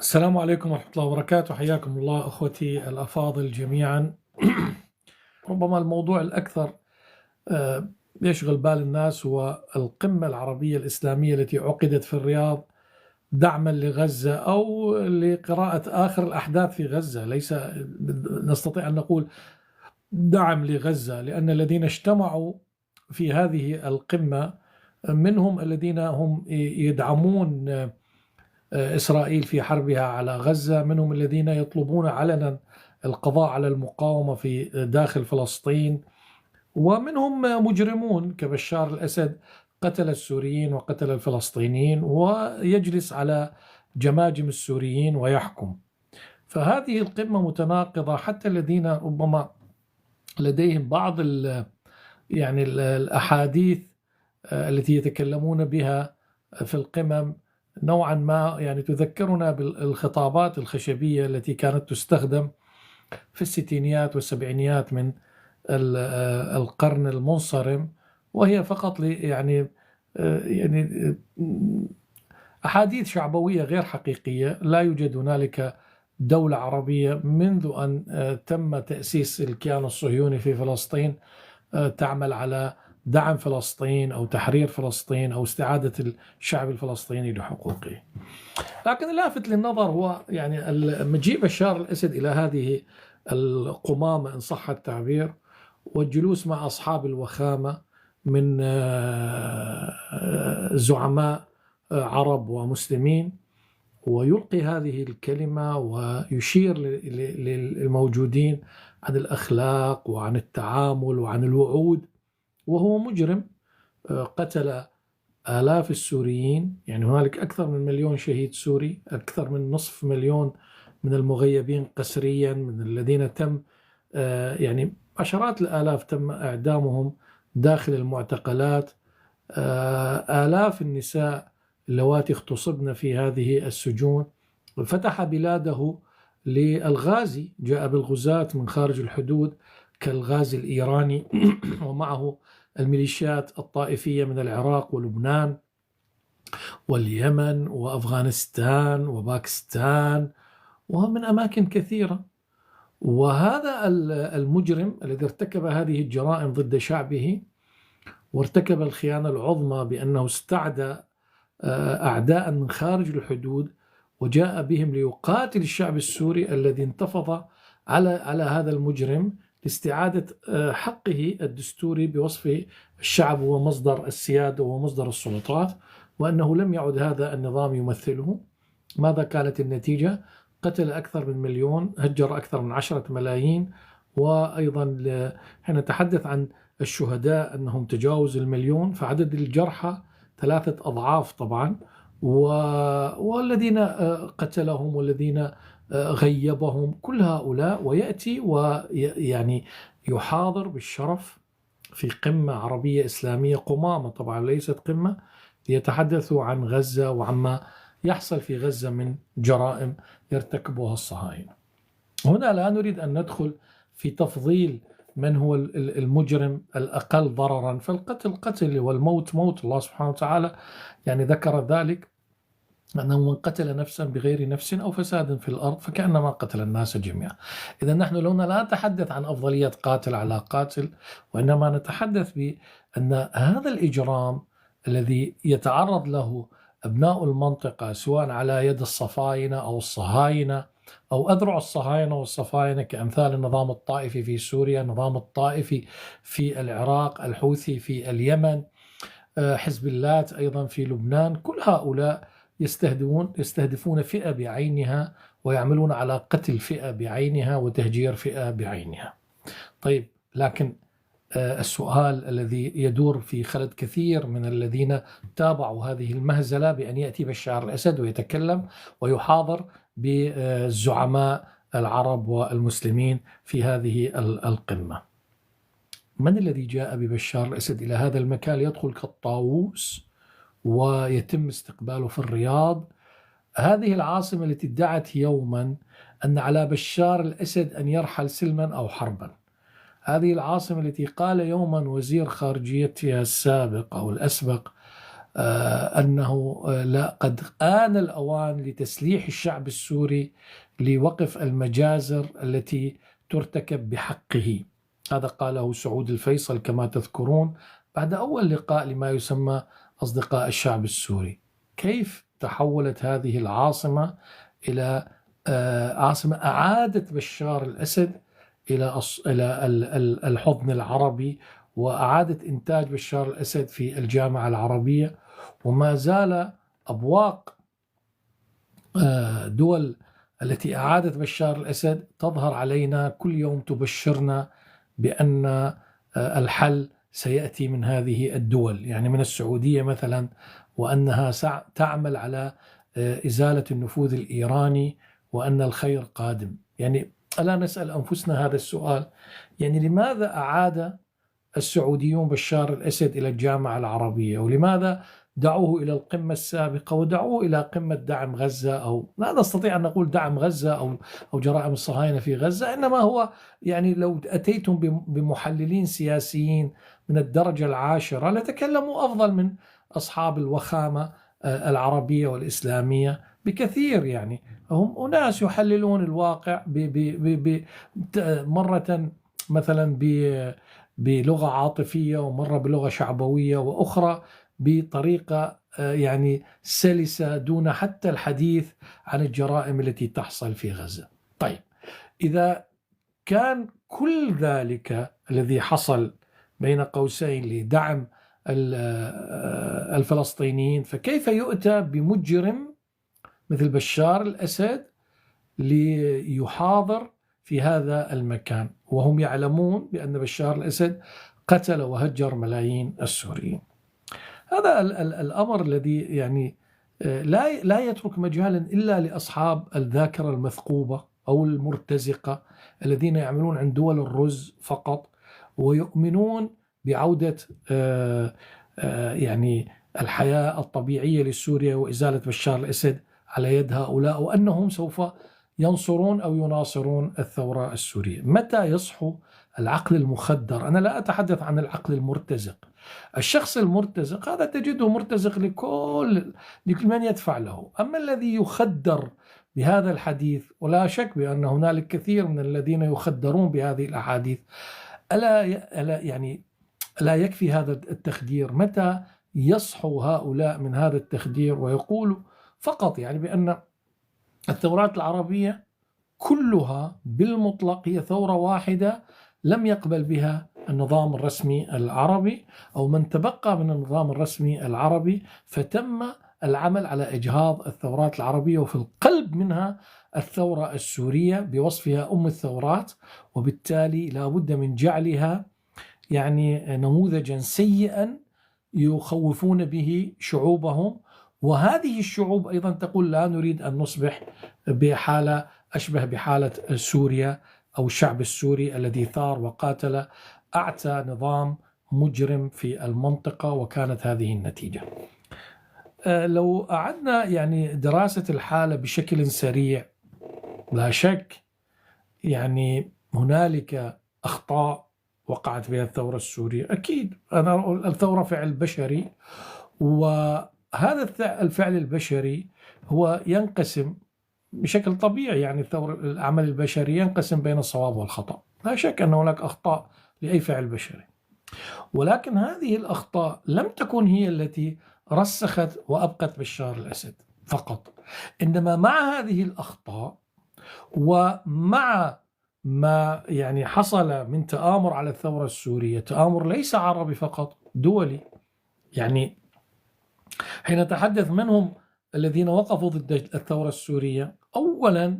السلام عليكم ورحمة الله وبركاته. حياكم الله أخوتي الأفاضل جميعا. ربما الموضوع الأكثر يشغل بال الناس هو القمة العربية الإسلامية التي عقدت في الرياض دعما لغزة أو لقراءة آخر الأحداث في غزة. ليس نستطيع أن نقول دعم لغزة، لأن الذين اجتمعوا في هذه القمة منهم الذين هم يدعمون إسرائيل في حربها على غزة، منهم الذين يطلبون علنا القضاء على المقاومة في داخل فلسطين، ومنهم مجرمون كبشار الأسد قتل السوريين وقتل الفلسطينيين ويجلس على جماجم السوريين ويحكم. فهذه القمة متناقضة. حتى الذين ربما لديهم بعض الأحاديث التي يتكلمون بها في القمم نوعا ما تذكرنا بالخطابات الخشبية التي كانت تستخدم في الستينيات والسبعينيات من القرن المنصرم، وهي فقط أحاديث شعبوية غير حقيقية. لا يوجد هنالك دولة عربية منذ أن تم تأسيس الكيان الصهيوني في فلسطين تعمل على دعم فلسطين أو تحرير فلسطين أو استعادة الشعب الفلسطيني لحقوقه. لكن اللافت للنظر هو مجيء بشار الأسد إلى هذه القمامة إن صح التعبير، والجلوس مع أصحاب الوخامة من زعماء عرب ومسلمين، ويلقي هذه الكلمة ويشير للموجودين عن الأخلاق وعن التعامل وعن الوعود، وهو مجرم قتل آلاف السوريين. هنالك أكثر من 1,000,000 شهيد سوري، أكثر من 500,000 من المغيبين قسريا، من الذين تم عشرات الآلاف تم إعدامهم داخل المعتقلات، آلاف النساء اللواتي اغتصبن في هذه السجون. فتح بلاده للغازي، جاء بالغزاة من خارج الحدود كالغازي الإيراني ومعه الميليشيات الطائفية من العراق ولبنان واليمن وأفغانستان وباكستان ومن أماكن كثيرة. وهذا المجرم الذي ارتكب هذه الجرائم ضد شعبه وارتكب الخيانة العظمى بأنه استعدى أعداء من خارج الحدود وجاء بهم ليقاتل الشعب السوري الذي انتفض على هذا المجرم لاستعادة حقه الدستوري بوصف الشعب هو مصدر السيادة ومصدر السلطات، وأنه لم يعد هذا النظام يمثله. ماذا كانت النتيجة؟ قتل أكثر من 1,000,000، هجر أكثر من 10 ملايين، وأيضا حين نتحدث عن الشهداء أنهم تجاوز 1,000,000، فعدد الجرحى 3 أضعاف طبعا، والذين قتلهم والذين غيبهم، كل هؤلاء، ويأتي يحاضر بالشرف في قمة عربية إسلامية، قمامة طبعا ليست قمة، ليتحدثوا عن غزة وعما يحصل في غزة من جرائم يرتكبها الصهاينة. هنا لا نريد أن ندخل في تفضيل من هو المجرم الأقل ضررا، فالقتل قتل والموت موت. الله سبحانه وتعالى ذكر ذلك، أنه من قتل نفسا بغير نفس أو فساد في الأرض فكأنما قتل الناس جميعا. إذا نحن لا نتحدث عن أفضلية قاتل على قاتل، وإنما نتحدث بأن هذا الإجرام الذي يتعرض له أبناء المنطقة سواء على يد الصفاينة أو الصهاينة أو أذرع الصهاينة والصفاينة كأمثال النظام الطائفي في سوريا، النظام الطائفي في العراق، الحوثي في اليمن، حزب الله أيضا في لبنان، كل هؤلاء يستهدفون فئة بعينها ويعملون على قتل فئة بعينها وتهجير فئة بعينها. طيب، لكن السؤال الذي يدور في خلد كثير من الذين تابعوا هذه المهزلة بأن يأتي بشار الأسد ويتكلم ويحاضر بالزعماء العرب والمسلمين في هذه القمة. من الذي جاء ببشار الأسد إلى هذا المكان يدخل كالطاووس ويتم استقباله في الرياض، هذه العاصمة التي ادعت يوما أن على بشار الأسد أن يرحل سلما أو حربا، هذه العاصمة التي قال يوما وزير خارجيتها السابق أو الأسبق أنه لا قد آن الأوان لتسليح الشعب السوري لوقف المجازر التي ترتكب بحقه. هذا قاله سعود الفيصل كما تذكرون بعد أول لقاء لما يسمى أصدقاء الشعب السوري. كيف تحولت هذه العاصمة إلى عاصمة أعادت بشار الأسد إلى الحضن العربي، وأعادت إنتاج بشار الأسد في الجامعة العربية، وما زال أبواق دول التي أعادت بشار الأسد تظهر علينا كل يوم تبشرنا بأن الحل سيأتي من هذه الدول، يعني من السعودية مثلا، وأنها تعمل على إزالة النفوذ الإيراني وأن الخير قادم. يعني ألا نسأل أنفسنا هذا السؤال؟ يعني لماذا أعاد السعوديون بشار الأسد إلى الجامعة العربية؟ ولماذا دعوه إلى القمة السابقة ودعوه إلى قمة دعم غزة، أو لا نستطيع أن نقول دعم غزة أو جرائم الصهاينة في غزة، إنما هو يعني لو أتيتم بمحللين سياسيين من الدرجة العاشرة لتكلموا أفضل من أصحاب الوخامة العربية والإسلامية بكثير. يعني هم أناس يحللون الواقع مرة مثلا بلغة عاطفية، ومرة بلغة شعبوية، وأخرى بطريقة يعني سلسة دون حتى الحديث عن الجرائم التي تحصل في غزة. طيب، إذا كان كل ذلك الذي حصل بين قوسين لدعم الفلسطينيين، فكيف يؤتى بمجرم مثل بشار الأسد ليحاضر في هذا المكان وهم يعلمون بأن بشار الأسد قتل وهجر ملايين السوريين؟ هذا الأمر الذي يعني لا يترك مجالا إلا لأصحاب الذاكرة المثقوبة أو المرتزقة الذين يعملون عند دول الرز فقط، ويؤمنون بعودة يعني الحياة الطبيعية لسوريا وإزالة بشار الأسد على يد هؤلاء، وأنهم سوف ينصرون أو يناصرون الثورة السورية. متى يصحو العقل المخدر؟ أنا لا أتحدث عن العقل المرتزق. الشخص المرتزق هذا تجده مرتزق لكل من يدفع له. أما الذي يخدر بهذا الحديث، ولا شك بأن هنالك كثير من الذين يخدرون بهذه الأحاديث، ألا يكفي هذا التخدير؟ متى يصحو هؤلاء من هذا التخدير ويقولوا فقط يعني بأن الثورات العربية كلها بالمطلق هي ثورة واحدة لم يقبل بها النظام الرسمي العربي أو من تبقى من النظام الرسمي العربي، فتم العمل على إجهاض الثورات العربية، وفي القلب منها الثورة السورية بوصفها أم الثورات، وبالتالي لا بد من جعلها يعني نموذجا سيئا يخوفون به شعوبهم. وهذه الشعوب أيضا تقول لا نريد أن نصبح بحالة أشبه بحالة سوريا أو الشعب السوري الذي ثار وقاتل أعتى نظام مجرم في المنطقة، وكانت هذه النتيجة. لو أعدنا يعني دراسة الحالة بشكل سريع، لا شك يعني هنالك أخطاء وقعت بها الثورة السورية، أكيد الثورة فعل بشري، وهذا الفعل البشري هو ينقسم بشكل طبيعي، يعني العمل البشري ينقسم بين الصواب والخطأ، لا شك أن هناك أخطاء لأي فعل بشري، ولكن هذه الأخطاء لم تكن هي التي رسخت وأبقت بشار الأسد فقط، إنما مع هذه الأخطاء ومع ما يعني حصل من تآمر على الثورة السورية، تآمر ليس عربي فقط، دولي. يعني حين نتحدث منهم الذين وقفوا ضد الثورة السورية، أولا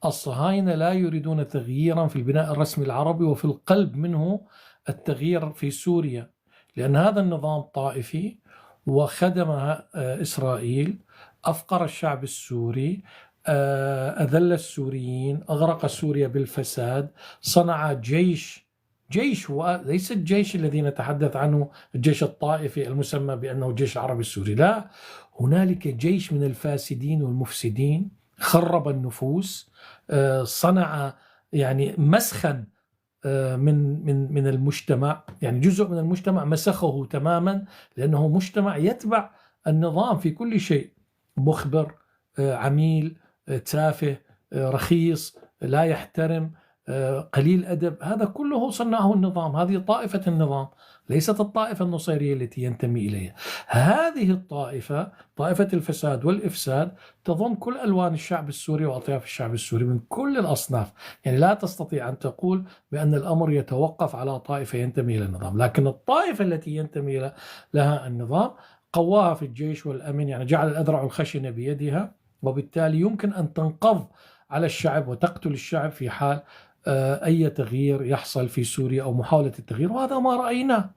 الصهاينة لا يريدون تغييرا في البناء الرسمي العربي، وفي القلب منه التغيير في سوريا، لأن هذا النظام طائفي وخدم إسرائيل، أفقر الشعب السوري، أذل السوريين، أغرق سوريا بالفساد، صنع جيش وليس الجيش الذي نتحدث عنه الجيش الطائفي المسمى بأنه الجيش العربي السوري، لا، هنالك جيش من الفاسدين والمفسدين، خرب النفوس، صنع يعني مسخا من المجتمع، يعني جزء من المجتمع مسخه تماما، لأنه مجتمع يتبع النظام في كل شيء، مخبر، عميل، تافه، رخيص، لا يحترم، قليل أدب، هذا كله صنعه النظام. هذه طائفة النظام، ليست الطائفة النصيرية التي ينتمي إليها. هذه الطائفة، طائفة الفساد والإفساد، تضم كل ألوان الشعب السوري وأطياف الشعب السوري من كل الأصناف. يعني لا تستطيع أن تقول بأن الأمر يتوقف على طائفة ينتمي إلى النظام، لكن الطائفة التي ينتمي لها النظام قواها في الجيش والأمن، يعني جعل الأذرع الخشنة بيدها، وبالتالي يمكن أن تنقض على الشعب وتقتل الشعب في حال أي تغيير يحصل في سوريا أو محاولة التغيير، وهذا ما رأيناه.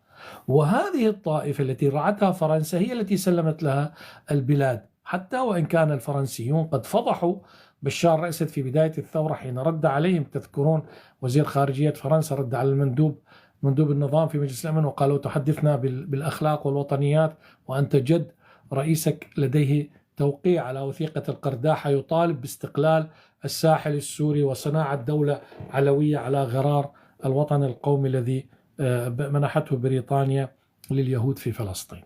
وهذه الطائفة التي رعتها فرنسا هي التي سلمت لها البلاد، حتى وإن كان الفرنسيون قد فضحوا بشار الأسد في بداية الثورة حين رد عليهم. تذكرون وزير خارجية فرنسا رد على مندوب النظام في مجلس الأمن وقالوا تحدثنا بالأخلاق والوطنيات وأنت جد رئيسك لديه توقيع على وثيقة القرداحة يطالب باستقلال الساحل السوري وصناعة دولة علوية على غرار الوطن القومي الذي منحته بريطانيا لليهود في فلسطين.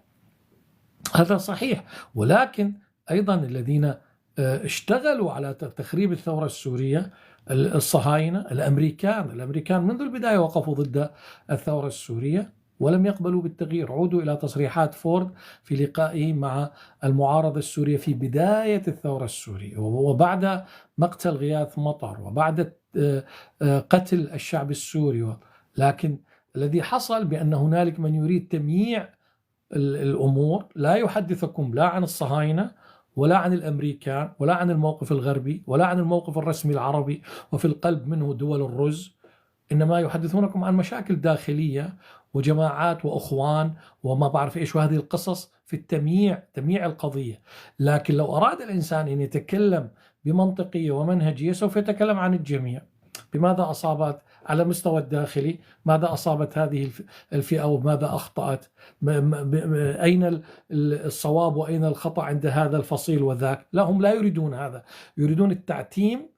هذا صحيح، ولكن أيضا الذين اشتغلوا على تخريب الثورة السورية الصهاينة، الأمريكان منذ البداية وقفوا ضد الثورة السورية ولم يقبلوا بالتغيير. عودوا إلى تصريحات فورد في لقائه مع المعارضة السورية في بداية الثورة السورية وبعد مقتل غياث مطر وبعد قتل الشعب السوري. لكن الذي حصل بأن هنالك من يريد تمييع الأمور، لا يحدثكم لا عن الصهاينة ولا عن الأمريكان ولا عن الموقف الغربي ولا عن الموقف الرسمي العربي وفي القلب منه دول الرز، إنما يحدثونكم عن مشاكل داخلية وجماعات وأخوان وما بعرف إيش، وهذه القصص في تمييع القضية. لكن لو أراد الإنسان أن يتكلم بمنطقية ومنهجية سوف يتكلم عن الجميع. بماذا أصابت على المستوى الداخلي، ماذا أصابت هذه الفئة وماذا أخطأت، أين الصواب وأين الخطأ عند هذا الفصيل وذاك. لا، هم لا يريدون هذا، يريدون التعتيم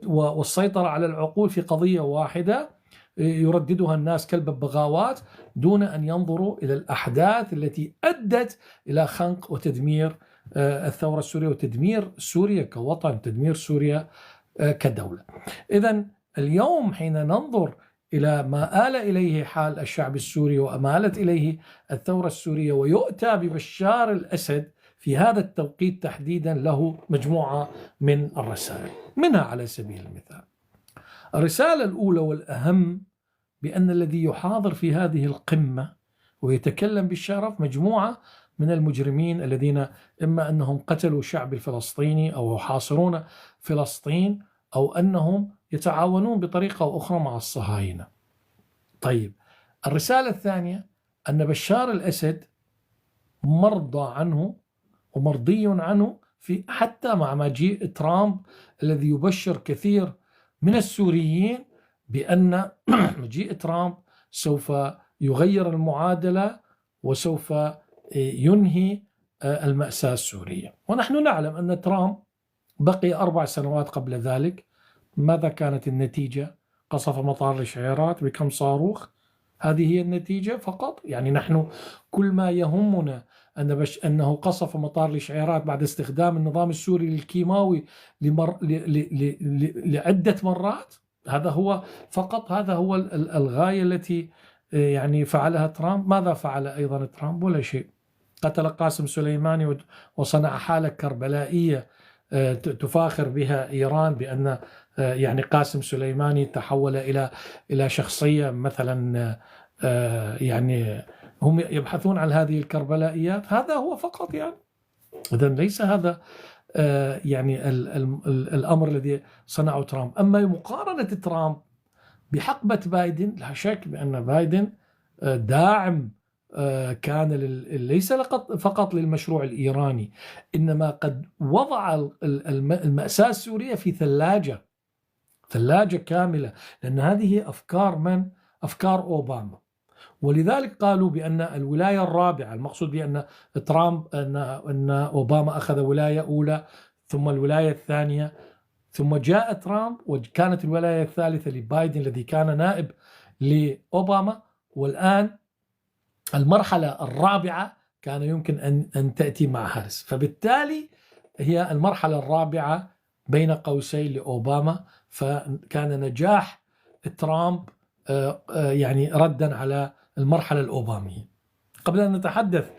والسيطرة على العقول في قضية واحدة يرددها الناس كالببغاوات دون أن ينظروا إلى الأحداث التي أدت إلى خنق وتدمير الثورة السورية وتدمير سوريا كوطن، تدمير سوريا كدولة. إذن اليوم حين ننظر إلى ما آل إليه حال الشعب السوري وأمالت إليه الثورة السورية ويؤتى ببشار الأسد في هذا التوقيت تحديدا، له مجموعة من الرسائل. منها على سبيل المثال الرسالة الأولى والأهم بأن الذي يحاضر في هذه القمة ويتكلم بالشرف مجموعة من المجرمين الذين إما أنهم قتلوا الشعب الفلسطيني أو يحاصرون فلسطين أو أنهم يتعاونون بطريقة أو أخرى مع الصهاينة. طيب، الرسالة الثانية أن بشار الأسد مرضى عنه ومرضي عنه في حتى مع مجيء ترامب الذي يبشر كثير من السوريين بأن مجيء ترامب سوف يغير المعادلة وسوف ينهي المأساة السورية. ونحن نعلم أن ترامب بقي 4 سنوات قبل ذلك. ماذا كانت النتيجة؟ قصف مطار الشعيرات بكم صاروخ، هذه هي النتيجة فقط. يعني نحن كل ما يهمنا أنه قصف مطار الشعيرات بعد استخدام النظام السوري للكيماوي لعدة مرات. هذا هو فقط، هذا هو الغاية التي يعني فعلها ترامب. ماذا فعل أيضا ترامب؟ ولا شيء. قتل قاسم سليماني وصنع حالة كربلائية تفاخر بها إيران بأن يعني قاسم سليماني تحول إلى شخصية مثلا، يعني هم يبحثون عن هذه الكربلائيات. هذا هو فقط يعني. إذن ليس هذا يعني الأمر الذي صنعه ترامب. أما مقارنة ترامب بحقبة بايدن، لا شك بأن بايدن داعم كان ليس فقط للمشروع الإيراني، إنما قد وضع المأساة السورية في ثلاجة كاملة، لأن هذه أفكار أفكار أوباما. ولذلك قالوا بأن الولاية الرابعة، المقصود بأن ترامب أن أوباما أخذ ولاية أولى ثم الولاية الثانية ثم جاء ترامب وكانت الولاية الثالثة لبايدن الذي كان نائب لأوباما، والآن المرحلة الرابعة كان يمكن أن تأتي مع هاريس. فبالتالي هي المرحلة الرابعة بين قوسين لأوباما، فكان نجاح ترامب يعني ردا على المرحلة الأوبامية. قبل أن نتحدث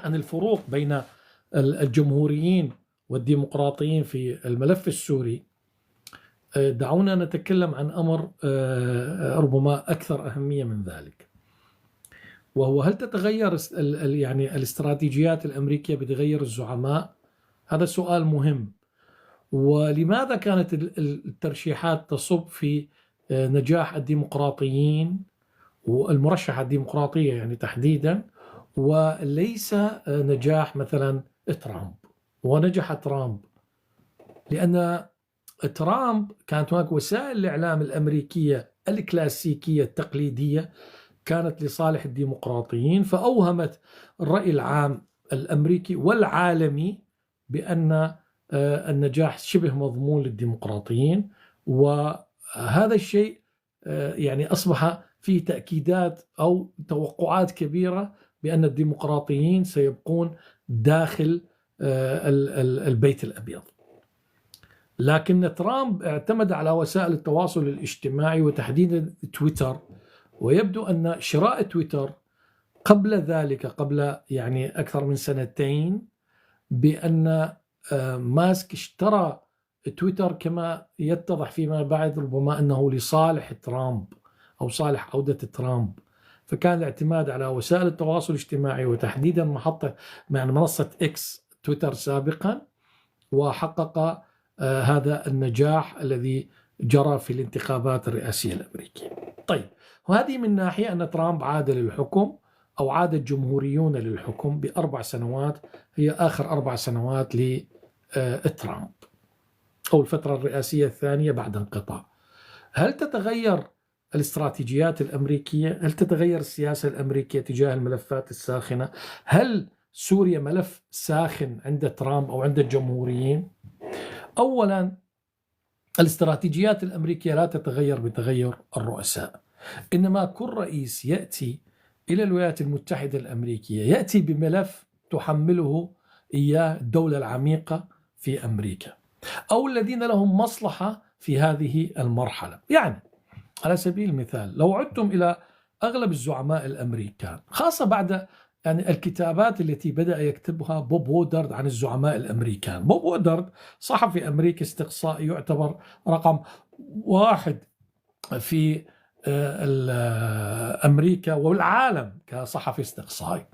عن الفروق بين الجمهوريين والديمقراطيين في الملف السوري، دعونا نتكلم عن أمر ربما أكثر أهمية من ذلك، وهو هل تتغير يعني الاستراتيجيات الأمريكية بتغير الزعماء؟ هذا سؤال مهم. ولماذا كانت الترشيحات تصب في نجاح الديمقراطيين والمرشح الديمقراطية يعني تحديدا، وليس نجاح مثلا ترامب؟ ونجح ترامب لأن ترامب كانت هناك وسائل الإعلام الأمريكية الكلاسيكية التقليدية كانت لصالح الديمقراطيين، فأوهمت الرأي العام الأمريكي والعالمي بأن النجاح شبه مضمون للديمقراطيين. وهذا الشيء يعني أصبح فيه تأكيدات أو توقعات كبيرة بأن الديمقراطيين سيبقون داخل البيت الأبيض. لكن ترامب اعتمد على وسائل التواصل الاجتماعي وتحديدا تويتر، ويبدو أن شراء تويتر قبل ذلك، قبل يعني أكثر من 2 بأن ماسك اشترى تويتر كما يتضح فيما بعد ربما أنه لصالح ترامب أو صالح عودة ترامب. فكان الاعتماد على وسائل التواصل الاجتماعي وتحديدا منصة إكس تويتر سابقا، وحقق هذا النجاح الذي جرى في الانتخابات الرئاسية الأمريكية. طيب، وهذه من ناحية أن ترامب عاد للحكم أو عاد الجمهوريون للحكم ب4 سنوات، هي آخر 4 سنوات لترامب أو الفترة الرئاسية الثانية بعد انقطاع. هل تتغير الاستراتيجيات الأمريكية؟ هل تتغير السياسة الأمريكية تجاه الملفات الساخنة؟ هل سوريا ملف ساخن عند ترامب أو عند الجمهوريين؟ أولا، الاستراتيجيات الأمريكية لا تتغير بتغير الرؤساء، إنما كل رئيس يأتي إلى الولايات المتحدة الأمريكية يأتي بملف تحمله إياه الدولة العميقة في أمريكا أو الذين لهم مصلحة في هذه المرحلة. يعني على سبيل المثال، لو عدتم إلى أغلب الزعماء الأمريكان، خاصة بعد يعني الكتابات التي بدأ يكتبها بوب وودارد عن الزعماء الأمريكان. بوب وودارد صحفي أمريكي استقصائي يعتبر رقم 1 في أمريكا والعالم كصحفي استقصائي.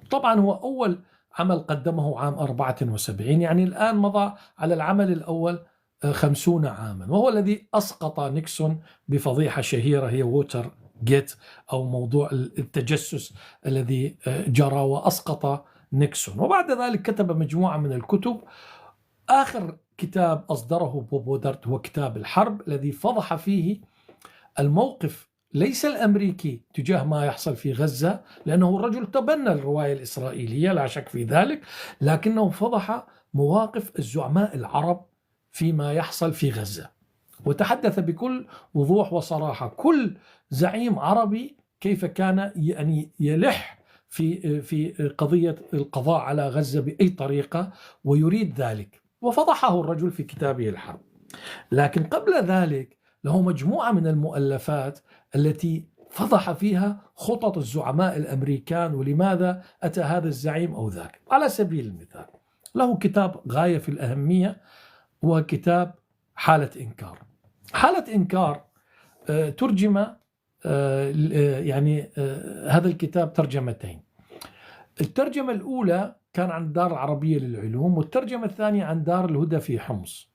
طبعا هو أول عمل قدمه عام 74، يعني الآن مضى على العمل الأول 50 عاما، وهو الذي أسقط نيكسون بفضيحة شهيرة هي ووتر جيت أو موضوع التجسس الذي جرى وأسقط نيكسون. وبعد ذلك كتب مجموعة من الكتب. آخر كتاب أصدره بوب وودارد هو كتاب الحرب، الذي فضح فيه الموقف ليس الأمريكي تجاه ما يحصل في غزة، لأنه الرجل تبنى الرواية الإسرائيلية لا شك في ذلك، لكنه فضح مواقف الزعماء العرب فيما يحصل في غزة، وتحدث بكل وضوح وصراحة كل زعيم عربي كيف كان يعني يلح في قضية القضاء على غزة بأي طريقة ويريد ذلك، وفضحه الرجل في كتابه الحرب. لكن قبل ذلك له مجموعة من المؤلفات التي فضح فيها خطط الزعماء الأمريكان ولماذا أتى هذا الزعيم أو ذاك. على سبيل المثال، له كتاب غاية في الأهمية وكتاب حالة إنكار. حالة إنكار ترجم يعني هذا الكتاب ترجمتين. الترجمة الأولى كان عن دار العربية للعلوم، والترجمة الثانية عن دار الهدى في حمص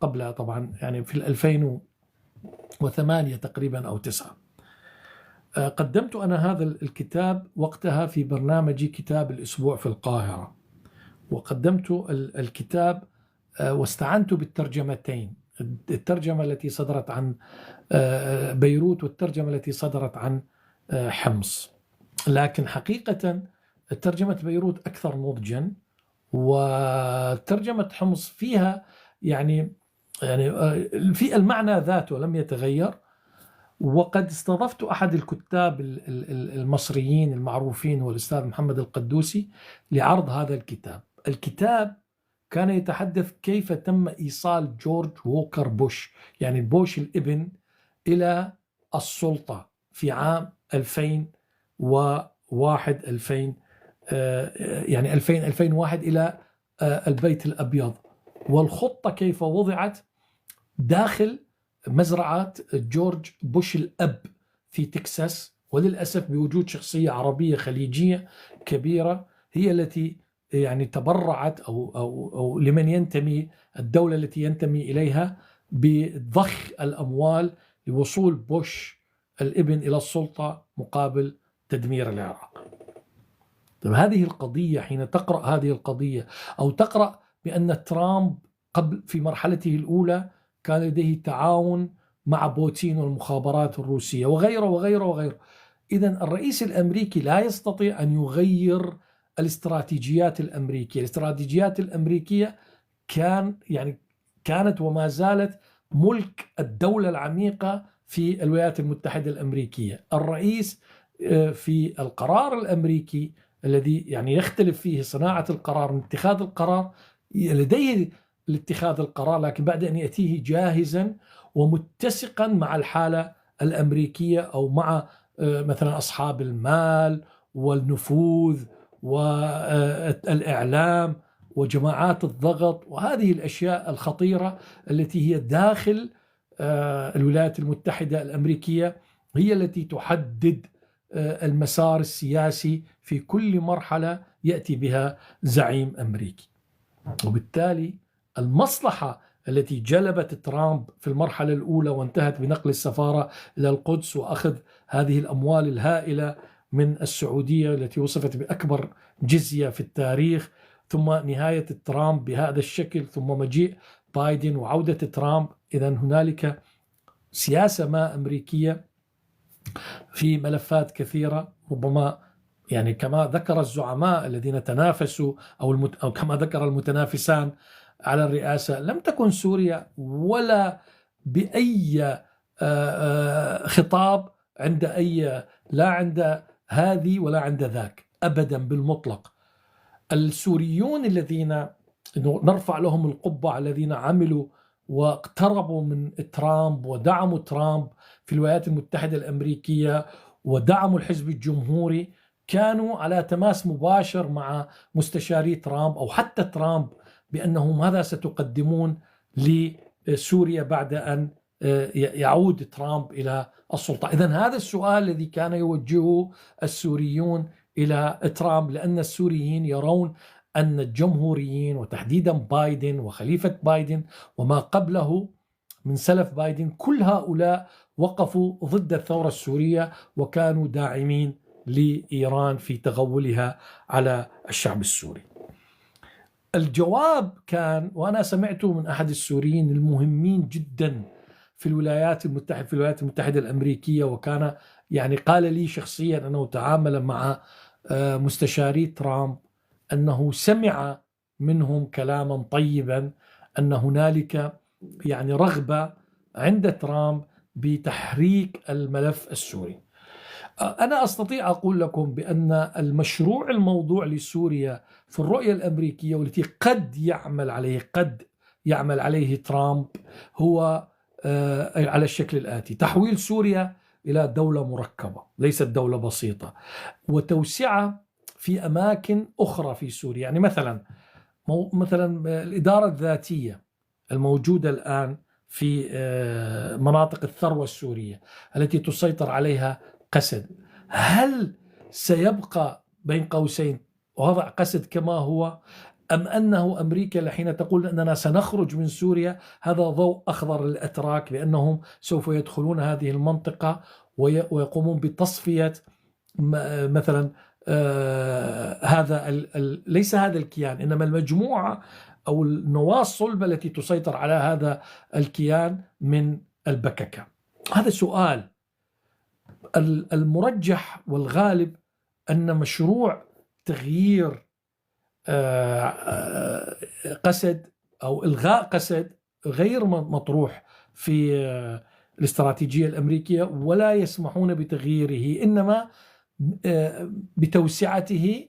قبل طبعا يعني في 2008 تقريبا أو 9. قدمت أنا هذا الكتاب وقتها في برنامجي كتاب الأسبوع في القاهرة، وقدمت الكتاب واستعنت بالترجمتين، الترجمة التي صدرت عن بيروت والترجمة التي صدرت عن حمص. لكن حقيقة ترجمة بيروت أكثر نضجا، وترجمة حمص فيها يعني في المعنى ذاته لم يتغير، وقد استضفت أحد الكتاب المصريين المعروفين هو الأستاذ محمد القدوسي لعرض هذا الكتاب. الكتاب كان يتحدث كيف تم إيصال جورج ووكر بوش، يعني بوش الابن، إلى السلطة في عام 2001 يعني 2001 إلى البيت الأبيض، والخطة كيف وضعت داخل مزرعة جورج بوش الأب في تكساس، وللأسف بوجود شخصية عربية خليجية كبيرة هي التي يعني تبرعت أو لمن ينتمي الدولة التي ينتمي إليها بضخ الأموال لوصول بوش الابن إلى السلطة مقابل تدمير العراق. طيب هذه القضية، حين تقرأ هذه القضية أو تقرأ بأن ترامب قبل في مرحلته الأولى كان لديه تعاون مع بوتين والمخابرات الروسية وغيره وغيره وغيره، إذن الرئيس الأمريكي لا يستطيع أن يغير الاستراتيجيات الأمريكية. الاستراتيجيات الأمريكية كانت وما زالت ملك الدولة العميقة في الولايات المتحدة الأمريكية. الرئيس في القرار الأمريكي الذي يعني يختلف فيه صناعة القرار من اتخاذ القرار، لديه لاتخاذ القرار، لكن بعد أن يأتيه جاهزا ومتسقا مع الحالة الأمريكية أو مع مثلا أصحاب المال والنفوذ والإعلام وجماعات الضغط وهذه الأشياء الخطيرة التي هي داخل الولايات المتحدة الأمريكية، هي التي تحدد المسار السياسي في كل مرحلة يأتي بها زعيم أمريكي. وبالتالي المصلحة التي جلبت ترامب في المرحلة الأولى وانتهت بنقل السفارة إلى القدس وأخذ هذه الأموال الهائلة من السعودية التي وصفت بأكبر جزية في التاريخ، ثم نهاية ترامب بهذا الشكل، ثم مجيء بايدن وعودة ترامب. إذن هنالك سياسة ما أمريكية في ملفات كثيرة، ربما يعني كما ذكر الزعماء الذين تنافسوا أو كما ذكر المتنافسان على الرئاسة، لم تكن سوريا ولا بأي خطاب عند لا عند هذه ولا عند ذاك أبدا بالمطلق. السوريون الذين نرفع لهم القبعة الذين عملوا واقتربوا من ترامب ودعموا ترامب في الولايات المتحدة الأمريكية ودعموا الحزب الجمهوري كانوا على تماس مباشر مع مستشاري ترامب أو حتى ترامب بأنه ماذا ستقدمون لسوريا بعد أن يعود ترامب إلى السلطة. إذن هذا السؤال الذي كان يوجهه السوريون إلى ترامب، لأن السوريين يرون أن الجمهوريين وتحديدا بايدن وخليفة بايدن وما قبله من سلف بايدن كل هؤلاء وقفوا ضد الثورة السورية وكانوا داعمين لإيران في تغولها على الشعب السوري. الجواب كان، وأنا سمعته من أحد السوريين المهمين جدا في الولايات المتحدة الأمريكية، وكان يعني قال لي شخصيا أنه تعامل مع مستشاري ترامب أنه سمع منهم كلاما طيبا أن هنالك يعني رغبة عند ترامب بتحريك الملف السوري. أنا أستطيع أقول لكم بأن المشروع الموضوع لسوريا في الرؤية الأمريكية والتي قد يعمل عليه ترامب هو على الشكل الآتي: تحويل سوريا إلى دولة مركبة ليست دولة بسيطة، وتوسعة في أماكن أخرى في سوريا. يعني مثلا الإدارة الذاتية الموجودة الآن في مناطق الثروة السورية التي تسيطر عليها قسد، هل سيبقى بين قوسين وضع قسد كما هو، أم أنه أمريكا حين تقول أننا سنخرج من سوريا هذا ضوء أخضر للأتراك بأنهم سوف يدخلون هذه المنطقة ويقومون بتصفية مثلا هذا ليس هذا الكيان إنما المجموعة أو النواة الصلبة التي تسيطر على هذا الكيان من البككة. هذا سؤال. المرجح والغالب أن مشروع تغيير قسد أو إلغاء قسد غير مطروح الاستراتيجية الأمريكية ولا يسمحون بتغييره، إنما بتوسعته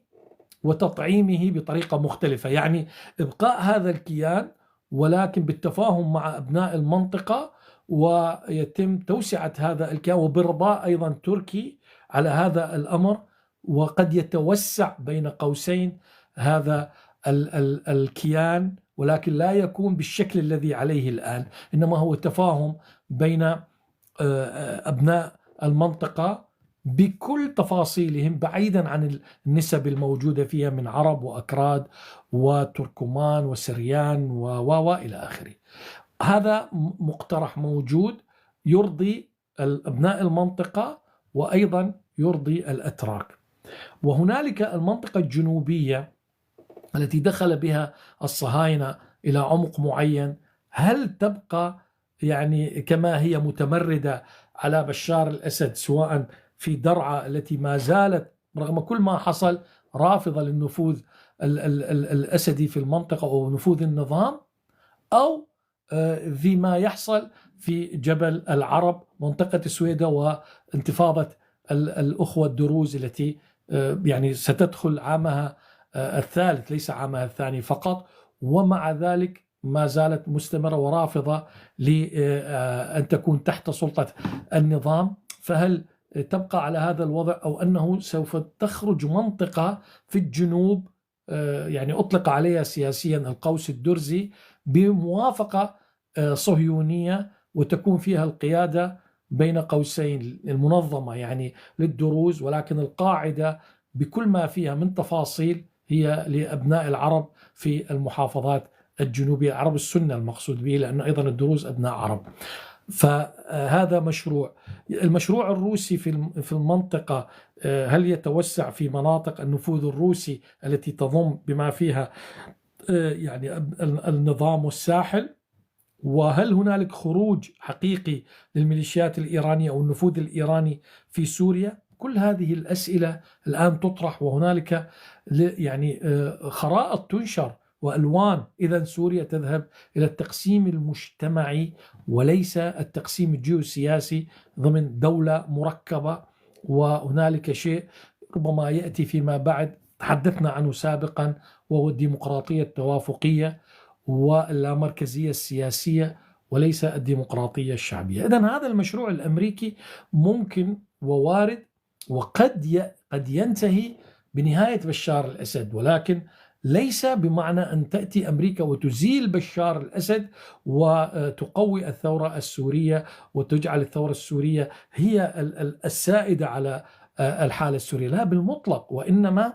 وتطعيمه بطريقة مختلفة، يعني إبقاء هذا الكيان ولكن بالتفاهم مع أبناء المنطقة، ويتم توسعة هذا الكيان وبرضاء أيضا تركي على هذا الأمر، وقد يتوسع بين قوسين هذا الكيان، ولكن لا يكون بالشكل الذي عليه الآن، إنما هو تفاهم بين أبناء المنطقة بكل تفاصيلهم بعيدا عن النسب الموجودة فيها من عرب وأكراد وتركمان وسريان وإلى آخره. هذا مقترح موجود يرضي أبناء المنطقة وأيضا يرضي الأتراك. وهنالك المنطقة الجنوبية التي دخل بها الصهاينة إلى عمق معين، هل تبقى يعني كما هي متمردة على بشار الأسد، سواء في درعا التي ما زالت رغم كل ما حصل رافضة للنفوذ الأسدي في المنطقة أو نفوذ النظام، أو فيما يحصل في جبل العرب منطقة السويدة وانتفاضة الأخوة الدروز التي يعني ستدخل عامها الثالث ليس عامها الثاني فقط، ومع ذلك ما زالت مستمرة ورافضة لأن تكون تحت سلطة النظام. فهل تبقى على هذا الوضع أو أنه سوف تخرج منطقة في الجنوب يعني أطلق عليها سياسيا القوس الدرزي بموافقة صهيونية وتكون فيها القيادة بين قوسين المنظمة يعني للدروز، ولكن القاعدة بكل ما فيها من تفاصيل هي لأبناء العرب في المحافظات الجنوبية، عرب السنة المقصود به، لأن أيضا الدروز أبناء عرب. فهذا مشروع. المشروع الروسي في المنطقة، هل يتوسع في مناطق النفوذ الروسي التي تضم بما فيها يعني النظام والساحل؟ وهل هنالك خروج حقيقي للميليشيات الإيرانية أو النفوذ الإيراني في سوريا؟ كل هذه الأسئلة الآن تطرح، وهنالك يعني خرائط تنشر وألوان. إذن سوريا تذهب إلى التقسيم المجتمعي وليس التقسيم الجيوسياسي ضمن دولة مركبة. وهنالك شيء ربما يأتي فيما بعد تحدثنا عنه سابقا، وهو الديمقراطية التوافقية واللامركزية السياسية وليس الديمقراطية الشعبية. إذن هذا المشروع الأمريكي ممكن ووارد، وقد ينتهي بنهاية بشار الأسد، ولكن ليس بمعنى أن تأتي أمريكا وتزيل بشار الأسد وتقوي الثورة السورية وتجعل الثورة السورية هي السائدة على الحالة السورية، لا بالمطلق. وإنما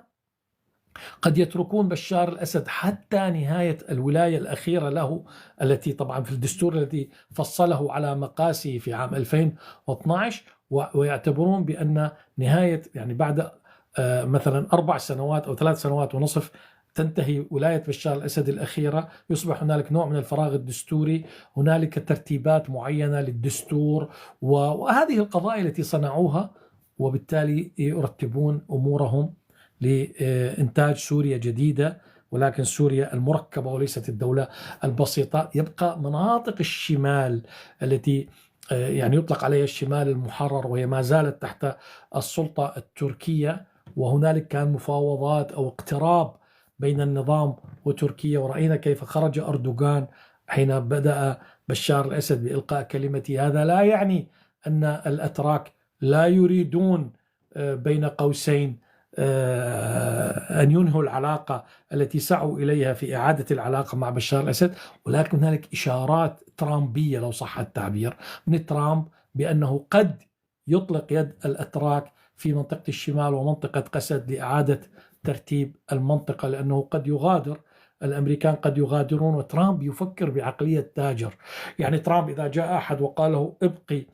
قد يتركون بشار الأسد حتى نهاية الولاية الأخيرة له، التي طبعا في الدستور الذي فصله على مقاسه في عام 2012، ويعتبرون بأن نهاية يعني بعد مثلا 4 سنوات أو 3 سنوات ونصف تنتهي ولاية بشار الأسد الأخيرة، يصبح هنالك نوع من الفراغ الدستوري، هنالك ترتيبات معينة للدستور وهذه القضايا التي صنعوها، وبالتالي يرتبون أمورهم لإنتاج سوريا جديدة، ولكن سوريا المركبة وليست الدولة البسيطة. يبقى مناطق الشمال التي يعني يطلق عليها الشمال المحرر وهي ما زالت تحت السلطة التركية، وهنالك كان مفاوضات أو اقتراب بين النظام وتركيا، ورأينا كيف خرج أردوغان حين بدأ بشار الأسد بإلقاء كلمته. هذا لا يعني أن الأتراك لا يريدون بين قوسين أن ينهوا العلاقة التي سعوا إليها في إعادة العلاقة مع بشار الأسد، ولكن هنالك إشارات ترامبية لو صح التعبير من ترامب بأنه قد يطلق يد الأتراك في منطقة الشمال ومنطقة قسد لإعادة ترتيب المنطقة، لأنه قد يغادر الأمريكان قد يغادرون، وترامب يفكر بعقلية تاجر. يعني ترامب إذا جاء أحد وقال له ابقي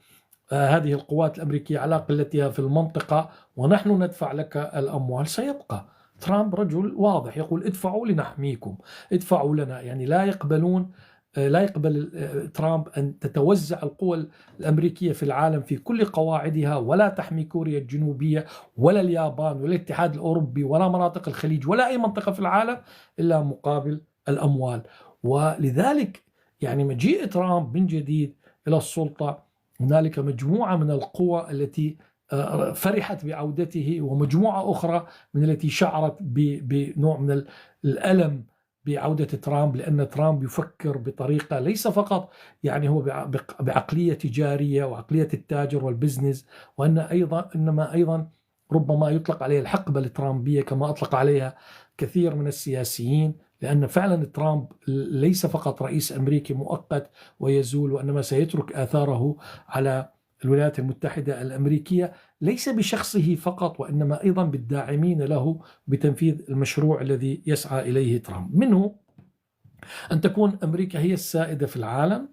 هذه القوات الأمريكية على قلتها في المنطقة ونحن ندفع لك الأموال سيبقى. ترامب رجل واضح يقول ادفعوا لنحميكم، ادفعوا لنا. يعني لا يقبل ترامب أن تتوزع القوى الأمريكية في العالم في كل قواعدها، ولا تحمي كوريا الجنوبية ولا اليابان ولا الاتحاد الأوروبي ولا مناطق الخليج ولا أي منطقة في العالم إلا مقابل الأموال. ولذلك يعني مجيء ترامب من جديد إلى السلطة هنالك مجموعة من القوى التي فرحت بعودته، ومجموعة أخرى من التي شعرت بنوع من الألم بعودة ترامب، لأن ترامب يفكر بطريقة ليس فقط يعني هو بعقلية تجارية وعقلية التاجر والبزنس، إنما أيضا ربما يطلق عليه الحقبة الترامبية كما أطلق عليها كثير من السياسيين، لأن فعلا ترامب ليس فقط رئيس أمريكي مؤقت ويزول، وإنما سيترك آثاره على الولايات المتحدة الأمريكية، ليس بشخصه فقط وإنما أيضا بالداعمين له بتنفيذ المشروع الذي يسعى إليه ترامب، منه أن تكون أمريكا هي السائدة في العالم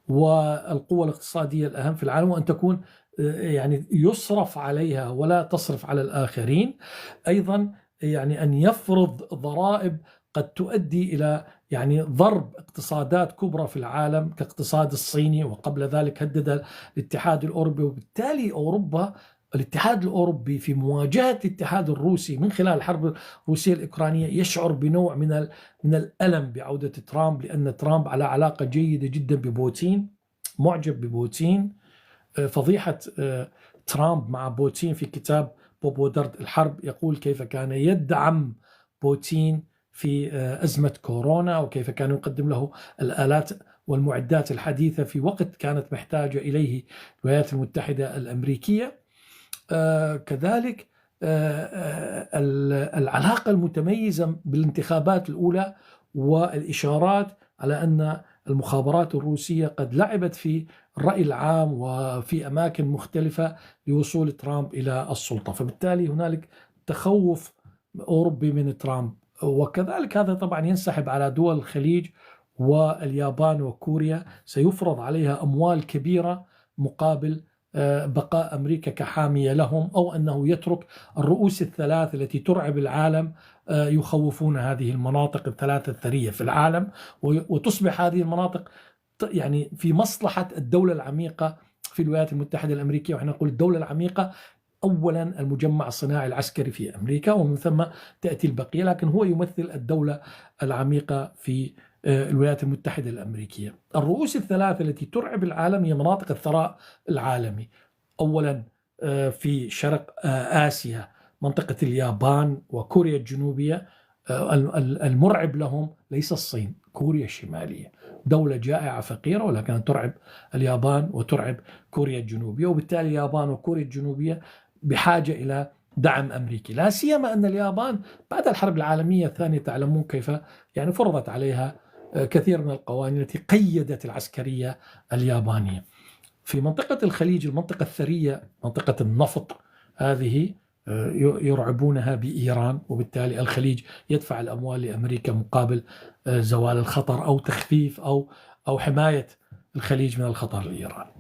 والقوة الاقتصادية الأهم في العالم، وأن تكون يعني يصرف عليها ولا تصرف على الآخرين، أيضا يعني أن يفرض ضرائب قد تؤدي إلى يعني ضرب اقتصادات كبرى في العالم كاقتصاد الصيني، وقبل ذلك هدد الاتحاد الأوروبي، وبالتالي الاتحاد الأوروبي في مواجهة الاتحاد الروسي من خلال الحرب الروسية الأوكرانية يشعر بنوع من الألم بعودة ترامب، لأن ترامب على علاقة جيدة جدا ببوتين، معجب ببوتين. فضيحة ترامب مع بوتين في كتاب بوب وودرد الحرب يقول كيف كان يدعم بوتين في أزمة كورونا، وكيف كان يقدم له الآلات والمعدات الحديثة في وقت كانت محتاجة إليه الولايات المتحدة الأمريكية. كذلك العلاقة المتميزة بالانتخابات الأولى والإشارات على أن المخابرات الروسية قد لعبت في الرأي العام وفي أماكن مختلفة لوصول ترامب إلى السلطة، فبالتالي هنالك تخوف أوروبي من ترامب، وكذلك هذا طبعا ينسحب على دول الخليج واليابان وكوريا، سيفرض عليها أموال كبيرة مقابل بقاء أمريكا كحامية لهم، أو أنه يترك الرؤوس الثلاث التي ترعب العالم يخوفون هذه المناطق الثلاثة الثرية في العالم، وتصبح هذه المناطق يعني في مصلحة الدولة العميقة في الولايات المتحدة الأمريكية. وإحنا نقول الدولة العميقة أولا المجمع الصناعي العسكري في أمريكا، ومن ثم تأتي البقية، لكن هو يمثل الدولة العميقة في الولايات المتحدة الأمريكية. الرؤوس الثلاثة التي ترعب العالم هي مناطق الثراء العالمي، أولا في شرق آسيا منطقة اليابان وكوريا الجنوبية، المرعب لهم ليس الصين، كوريا الشمالية دولة جائعة فقيرة ولكن ترعب اليابان وترعب كوريا الجنوبية، وبالتالي اليابان وكوريا الجنوبية بحاجة إلى دعم أمريكي، لا سيما أن اليابان بعد الحرب العالمية الثانية تعلمون كيف يعني فرضت عليها كثير من القوانين التي قيدت العسكرية اليابانية. في منطقة الخليج المنطقة الثرية منطقة النفط هذه يرعبونها بإيران، وبالتالي الخليج يدفع الأموال لأمريكا مقابل زوال الخطر أو تخفيف أو حماية الخليج من الخطر الإيراني.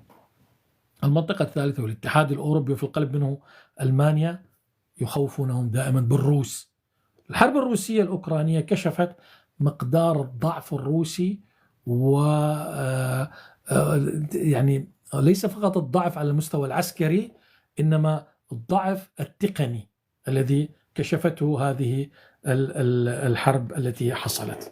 المنطقة الثالثة والاتحاد الأوروبي، وفي القلب منه ألمانيا، يخوفونهم دائما بالروس. الحرب الروسية الأوكرانية كشفت مقدار الضعف الروسي، و يعني ليس فقط الضعف على المستوى العسكري إنما الضعف التقني الذي كشفته هذه الحرب التي حصلت.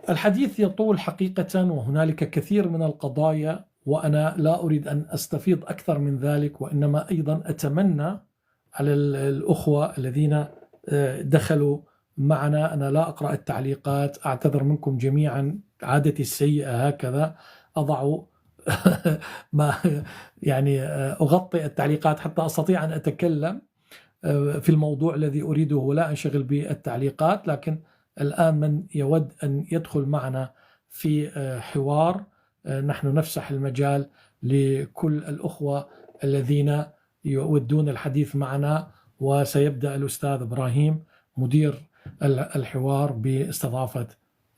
الحديث يطول حقيقة، وهنالك كثير من القضايا، وأنا لا أريد أن أستفيض أكثر من ذلك، وإنما أيضا أتمنى على الأخوة الذين دخلوا معنا، أنا لا أقرأ التعليقات، أعتذر منكم جميعا، عادتي السيئة هكذا أضع ما يعني أغطي التعليقات حتى أستطيع أن أتكلم في الموضوع الذي أريده ولا أنشغل بالتعليقات. لكن الآن من يود أن يدخل معنا في حوار، نحن نفسح المجال لكل الأخوة الذين يودون الحديث معنا، وسيبدأ الأستاذ إبراهيم مدير الحوار باستضافة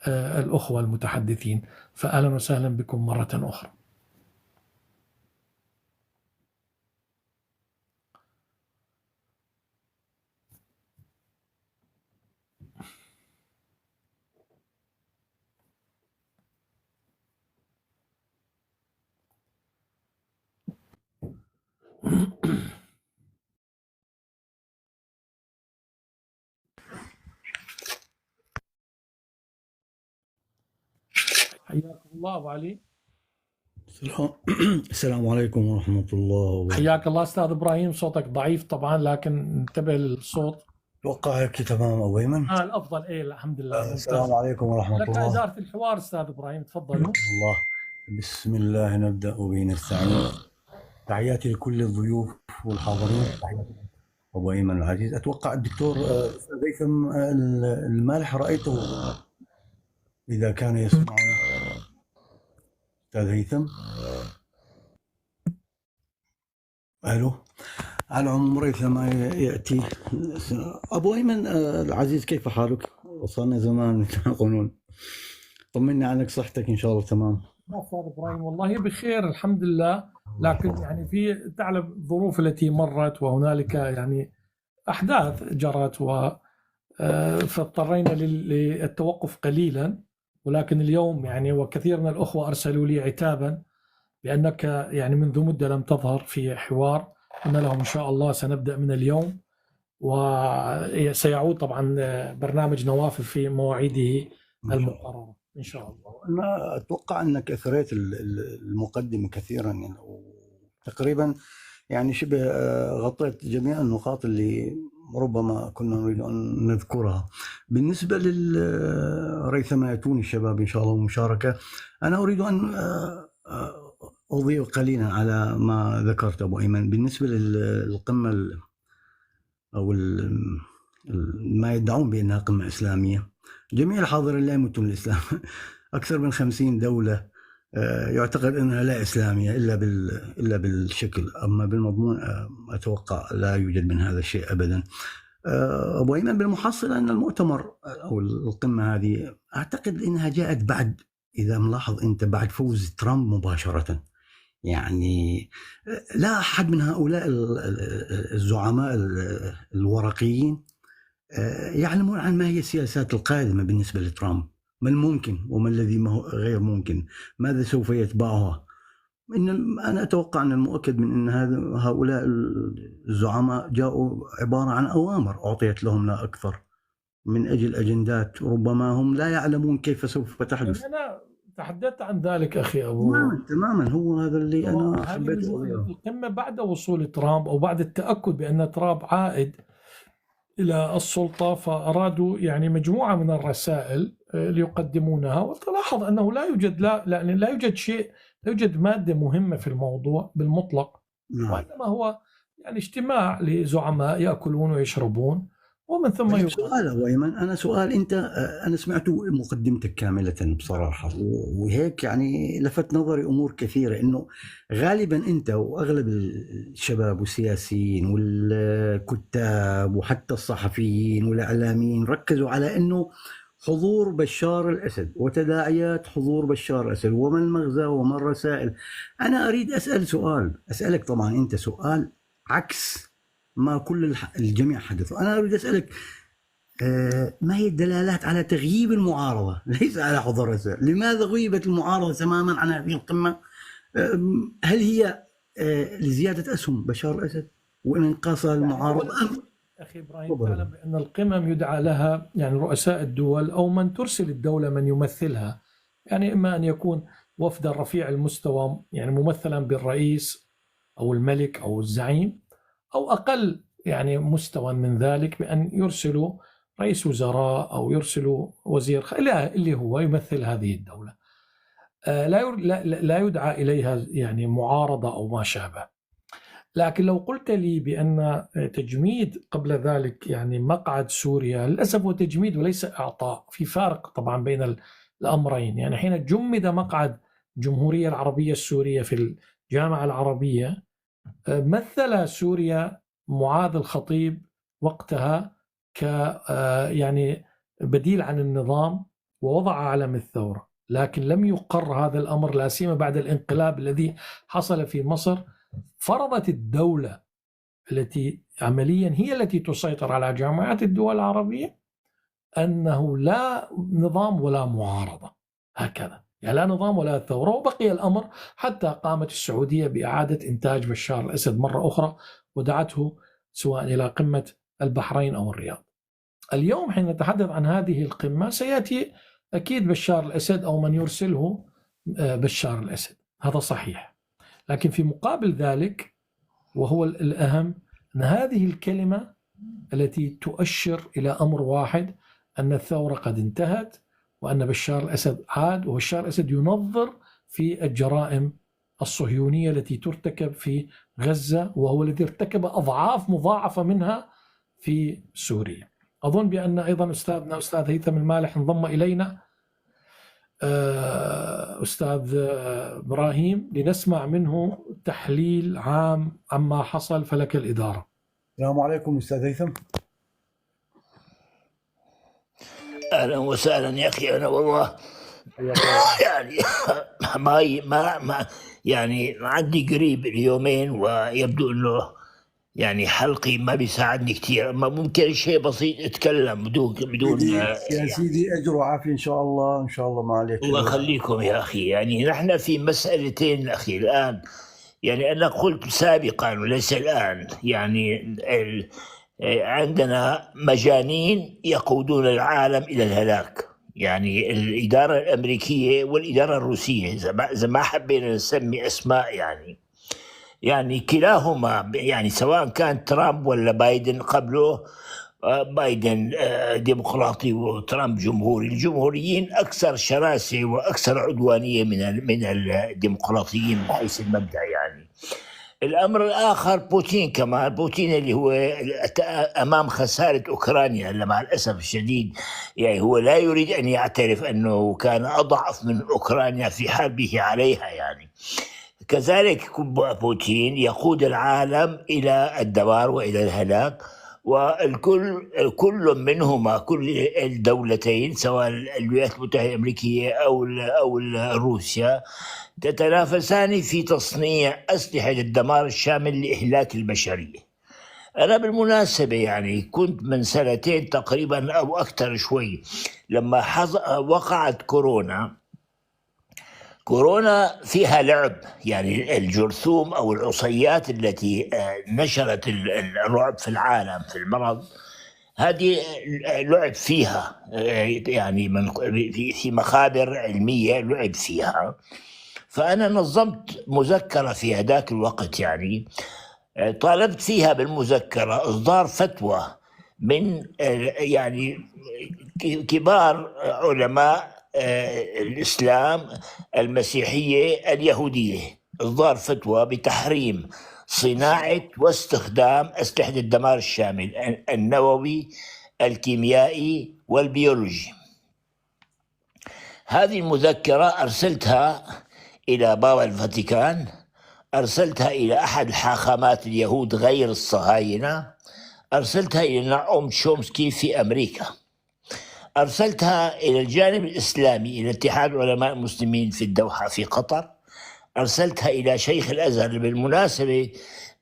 الأخوة المتحدثين، فأهلا وسهلا بكم مرة أخرى. حياكم الله أبو علي. السلام السلام عليكم ورحمة الله وبركاته. حياك الله أستاذ إبراهيم، صوتك ضعيف طبعا لكن انتبه للصوت. أتوقع هيك تمام أبو أيمن. الأفضل إيه، الحمد لله ممتاز. السلام عليكم ورحمة لك الله. إدارة الحوار أستاذ إبراهيم، تفضلوا. الله، بسم الله نبدأ وبه نستعين. تحياتي لكل الضيوف والحاضرين. تحياتي أبو أيمن العزيز. أتوقع الدكتور أستاذ هيثم المالح رأيته إذا كان يسمعنا. أستاذ هيثم، ألو. على العموم ريثما يأتي. أبو أيمن العزيز، كيف حالك؟ وصلنا زمان يقولون. طمني عنك، صحتك إن شاء الله تمام؟ أستاذ إبراهيم والله بخير الحمد لله، لكن يعني في تعلم الظروف التي مرت وهنالك يعني أحداث جرت فاضطرينا للتوقف قليلا، ولكن اليوم يعني وكثير من الأخوة أرسلوا لي عتابا بأنك يعني منذ مدة لم تظهر في حوار. قلنا لهم إن شاء الله سنبدأ من اليوم، وسيعود طبعا برنامج نوافذ في مواعيده المقررة إن شاء الله. أنا أتوقع أنك أثريت المقدمة كثيرا، يعني تقريبا يعني شبه غطيت جميع النقاط اللي ربما كنا نريد أن نذكرها. بالنسبة لريثما يأتون الشباب إن شاء الله مشاركة، أنا أريد أن أضيف قليلا على ما ذكرت أبو أيمن. بالنسبة للقمة أو ما يدعون بأنها قمة إسلامية، جميع الحاضرين لا يمتون الإسلام. أكثر من 50 دولة يعتقد أنها لا إسلامية إلا بالشكل، أما بالمضمون أتوقع لا يوجد من هذا الشيء أبدا. أبو أيمن، بالمحصلة أن المؤتمر أو القمة هذه أعتقد أنها جاءت بعد، إذا ملاحظ أنت، بعد فوز ترامب مباشرة. يعني لا أحد من هؤلاء الزعماء الورقيين يعلمون عن ما هي السياسات القادمة بالنسبة لترامب، ما الممكن وما الذي غير ممكن، ماذا سوف يتبعها. أنا أتوقع أن المؤكد من أن هؤلاء الزعماء جاءوا عبارة عن أوامر أعطيت لهم لا أكثر، من أجل أجندات ربما هم لا يعلمون كيف سوف تحدث. أنا تحدثت عن ذلك أخي أبو. تماما هو هذا اللي أنا حبيت أقوله. القمة بعد وصول ترامب أو بعد التأكد بأن ترامب عائد إلى السلطة، فأرادوا يعني مجموعة من الرسائل ليقدمونها، وتلاحظ أنه لا يوجد شيء، لا يوجد مادة مهمة في الموضوع بالمطلق، وإنما هو يعني اجتماع لزعماء يأكلون ويشربون ومن ثم سؤال أبو أيمن، أنا سؤال أنت، أنا سمعت مقدمتك كاملة بصراحة، وهيك يعني لفت نظري أمور كثيرة، إنه غالبا أنت وأغلب الشباب والسياسيين والكتاب وحتى الصحفيين والإعلاميين ركزوا على إنه حضور بشار الأسد وتداعيات حضور بشار الأسد وما المغزى وما الرسائل. أنا أريد أسأل سؤال، أسألك طبعا أنت سؤال عكس ما كل الجميع حدثوا. أنا أريد أسألك ما هي الدلالات على تغييب المعارضة ليس على حضور الرسائل؟ لماذا غيبت المعارضة تماما عن هذه القمة؟ هل هي لزيادة أسهم بشار الأسد وإنقاص المعارضة؟ أخي إبراهيم، تعلم بأن القمم يدعى لها يعني رؤساء الدول أو من ترسل الدولة من يمثلها، يعني إما أن يكون وفدا رفيع المستوى يعني ممثلا بالرئيس أو الملك أو الزعيم، أو أقل يعني مستوى من ذلك بأن يرسلوا رئيس وزراء أو يرسلوا وزير اللي هو يمثل هذه الدولة. لا يدعى إليها يعني معارضة أو ما شابه. لكن لو قلت لي بأن تجميد قبل ذلك يعني مقعد سوريا، للأسف هو تجميد وليس إعطاء، في فارق طبعا بين الأمرين. يعني حين جمد مقعد الجمهورية العربية السورية في الجامعة العربية، مثل سوريا معاذ الخطيب وقتها ك يعني بديل عن النظام ووضع علم الثورة، لكن لم يقر هذا الأمر، لا سيما بعد الانقلاب الذي حصل في مصر. فرضت الدولة التي عمليا هي التي تسيطر على جامعات الدول العربية أنه لا نظام ولا معارضة، هكذا يعني لا نظام ولا ثورة. وبقي الأمر حتى قامت السعودية بإعادة إنتاج بشار الأسد مرة أخرى ودعته سواء إلى قمة البحرين أو الرياض. اليوم حين نتحدث عن هذه القمة سيأتي أكيد بشار الأسد أو من يرسله بشار الأسد. هذا صحيح، لكن في مقابل ذلك وهو الأهم أن هذه الكلمة التي تؤشر إلى أمر واحد، أن الثورة قد انتهت وأن بشار الأسد عاد، وبشار الأسد ينظر في الجرائم الصهيونية التي ترتكب في غزة، وهو الذي ارتكب أضعاف مضاعفة منها في سوريا. أظن بأن أيضا أستاذنا أستاذ هيثم المالح انضم إلينا، أستاذ إبراهيم، لنسمع منه تحليل عام عما حصل، فلك الإدارة. السلام عليكم أستاذ هيثم. اهلا وسهلا يا اخي. انا والله يعني ما يعني عندي قريب اليومين، ويبدو انه يعني حلقي ما بيساعدني كثير. اما ممكن شيء بسيط اتكلم بدون يا سيدي اجر وعافيه ان شاء الله، ان شاء الله ما عليك. الله يخليكم يا اخي. يعني نحن في مسألتين اخي الان، يعني انا قلت سابقا وليس الان، يعني عندنا مجانين يقودون العالم إلى الهلاك، يعني الإدارة الأمريكية والإدارة الروسية، إذا ما حبينا نسمي أسماء، يعني كلاهما، يعني سواء كان ترامب ولا بايدن قبله. بايدن ديمقراطي وترامب جمهوري. الجمهوريين أكثر شراسة وأكثر عدوانية من الديمقراطيين من حيث المبدأ. يعني الأمر الآخر بوتين كمان، بوتين اللي هو أمام خسارة أوكرانيا اللي مع الأسف الشديد يعني هو لا يريد أن يعترف أنه كان أضعف من أوكرانيا في حربه عليها. يعني كذلك بوتين يقود العالم إلى الدمار وإلى الهلاك، كل منهما، كل الدولتين سواء الولايات المتحدة الأمريكية أو روسيا تتنافسان في تصنيع أسلحة الدمار الشامل لإهلاك البشرية. أنا بالمناسبة يعني كنت من سنتين تقريبا أو أكثر شوي لما وقعت كورونا فيها لعب، يعني الجرثوم أو العصيات التي نشرت الرعب في العالم في المرض، هذه لعب فيها، يعني في مخابر علمية لعب فيها. فأنا نظمت مذكرة في هذاك الوقت، يعني طالبت فيها بالمذكرة إصدار فتوى من يعني كبار علماء الإسلام، المسيحية، اليهودية، إصدار فتوى بتحريم صناعة واستخدام أسلحة الدمار الشامل النووي، الكيميائي والبيولوجي. هذه المذكرة أرسلتها إلى بابا الفاتيكان، أرسلتها إلى أحد الحاخامات اليهود غير الصهاينة، أرسلتها إلى نعوم شومسكي في أمريكا، أرسلتها إلى الجانب الإسلامي إلى اتحاد علماء المسلمين في الدوحة في قطر، أرسلتها إلى شيخ الأزهر. بالمناسبة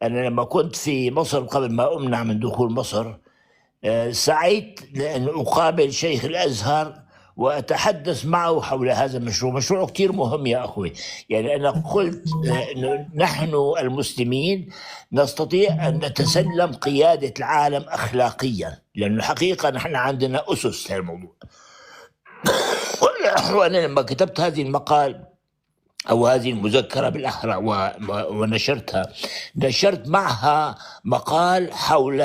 أنا لما كنت في مصر قبل ما أمنع من دخول مصر سعيت لأن أقابل شيخ الأزهر وأتحدث معه حول هذا المشروع. مشروع كتير مهم يا أخوي. يعني أنا قلت نحن المسلمين نستطيع أن نتسلم قيادة العالم أخلاقيا، لأنه حقيقة نحن عندنا أسس للموضوع. وأنا لما كتبت هذه المقال أو هذه المذكرة بالأحرى ونشرتها، نشرت معها مقال حول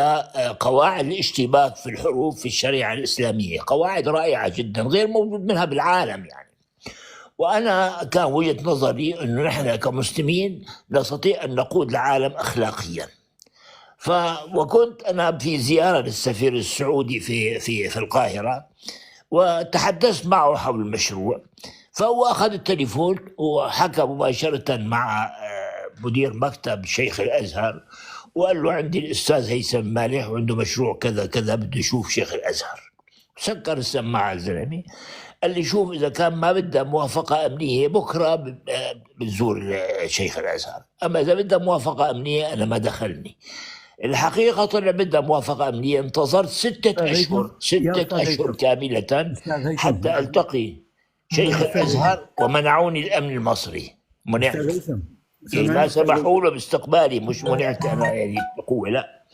قواعد الاشتباك في الحروب في الشريعة الإسلامية، قواعد رائعة جدا غير موجود منها بالعالم. يعني وأنا كان وجهة نظري أنه نحن كمسلمين نستطيع أن نقود العالم أخلاقيا. وكنت أنا في زيارة للسفير السعودي في القاهرة، وتحدثت معه حول المشروع، فهو أخذ التليفون وحكى مباشرة مع مدير مكتب شيخ الأزهر، وقال له عندي الأستاذ هيثم مالح وعنده مشروع كذا كذا، بده يشوف شيخ الأزهر. سكر السماعة الزلمة، قال لي شوف إذا كان ما بدها موافقة أمنية بكرة بتزور شيخ الأزهر، أما إذا بدها موافقة أمنية أنا ما دخلني. الحقيقة طلع بدها موافقة أمنية. انتظرت 6 أشهر كاملة حتى ألتقي شيخ الأزهر، ومنعوني الأمن المصري، منعت. لا سمحوا له باستقبالي، مش منعت أنا يعني بقوة، لا.